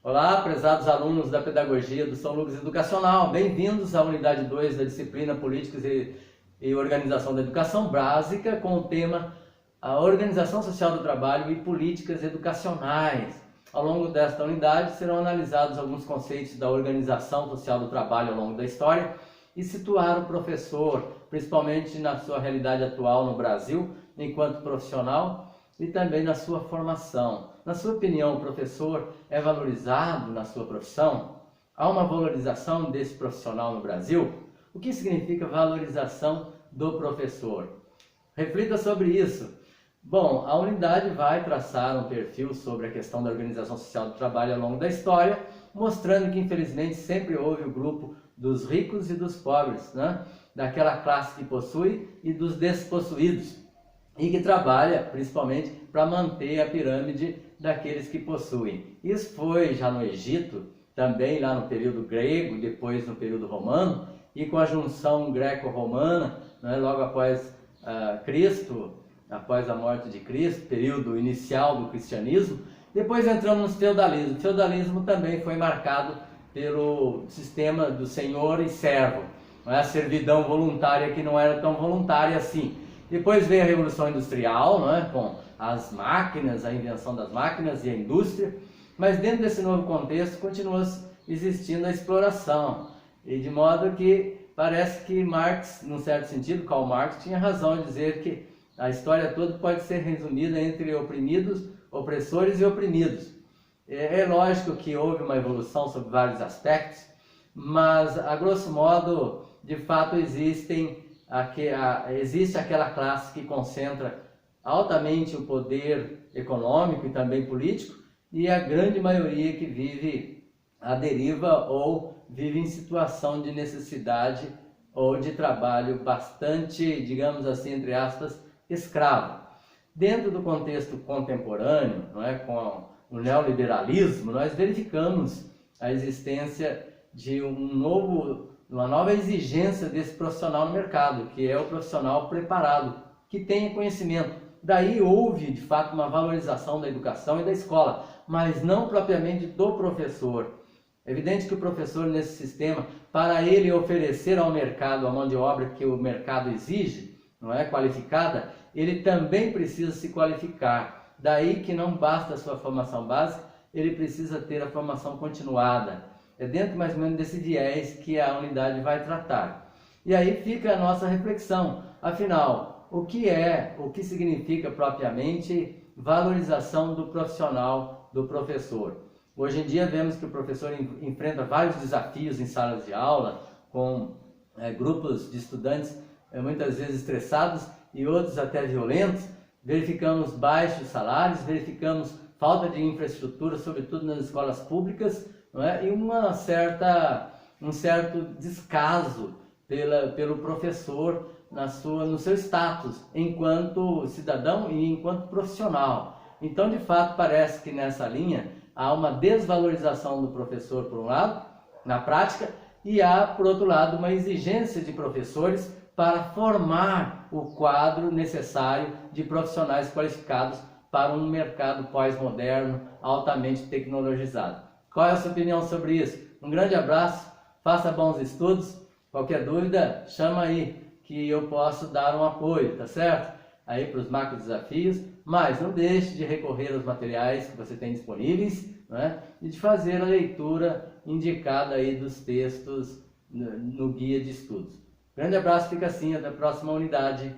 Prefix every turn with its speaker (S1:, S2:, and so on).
S1: Olá, prezados alunos da Pedagogia do São Lucas Educacional, bem-vindos à unidade 2 da disciplina Políticas e Organização da Educação Básica, com o tema a Organização Social do Trabalho e Políticas Educacionais. Ao longo desta unidade serão analisados alguns conceitos da organização social do trabalho ao longo da história e situar o professor, principalmente na sua realidade atual no Brasil, enquanto profissional, e também na sua formação. Na sua opinião, o professor é valorizado na sua profissão? Há uma valorização desse profissional no Brasil? O que significa valorização do professor? Reflita sobre isso. Bom, a unidade vai traçar um perfil sobre a questão da organização social do trabalho ao longo da história, mostrando que infelizmente sempre houve o grupo dos ricos e dos pobres, né? Daquela classe que possui e dos despossuídos, e que trabalha principalmente para manter a pirâmide daqueles que possuem. Isso foi já no Egito, também lá no período grego, depois no período romano, e com a junção greco-romana, né, logo após Cristo, após a morte de Cristo, período inicial do cristianismo. Depois entramos no feudalismo. O feudalismo também foi marcado pelo sistema do senhor e servo, a servidão voluntária que não era tão voluntária assim. Depois veio a Revolução Industrial, com as máquinas, a invenção das máquinas e a indústria, mas dentro desse novo contexto continua existindo a exploração, e de modo que parece que Marx, num certo sentido, Karl Marx tinha razão em dizer que a história toda pode ser resumida entre oprimidos, opressores e oprimidos. É lógico que houve uma evolução sobre vários aspectos, mas a grosso modo, de fato, existe aquela classe que concentra altamente o poder econômico e também político, e a grande maioria que vive à deriva ou vive em situação de necessidade ou de trabalho bastante, digamos assim, entre aspas, escravo. Dentro do contexto contemporâneo, com o neoliberalismo, nós verificamos a existência de uma nova exigência desse profissional no mercado, que é o profissional preparado, que tenha conhecimento. Daí houve, de fato, uma valorização da educação e da escola, mas não propriamente do professor. É evidente que o professor, nesse sistema, para ele oferecer ao mercado a mão de obra que o mercado exige, qualificada, ele também precisa se qualificar. Daí que não basta a sua formação básica, ele precisa ter a formação continuada. É dentro mais ou menos desse viés que a unidade vai tratar. E aí fica a nossa reflexão. Afinal, o que significa propriamente valorização do profissional, do professor? Hoje em dia vemos que o professor enfrenta vários desafios em salas de aula, com grupos de estudantes muitas vezes estressados e outros até violentos. Verificamos baixos salários, verificamos falta de infraestrutura, sobretudo nas escolas públicas, e um certo descaso pelo professor no seu status enquanto cidadão e enquanto profissional. Então, de fato, parece que nessa linha há uma desvalorização do professor, por um lado, na prática, e há, por outro lado, uma exigência de professores para formar o quadro necessário de profissionais qualificados para um mercado pós-moderno, altamente tecnologizado. Qual é a sua opinião sobre isso? Um grande abraço, faça bons estudos, qualquer dúvida, chama aí que eu posso dar um apoio, tá certo? Aí para os macro desafios, mas não deixe de recorrer aos materiais que você tem disponíveis, e de fazer a leitura indicada aí dos textos no guia de estudos. Grande abraço, fica assim, até a próxima unidade.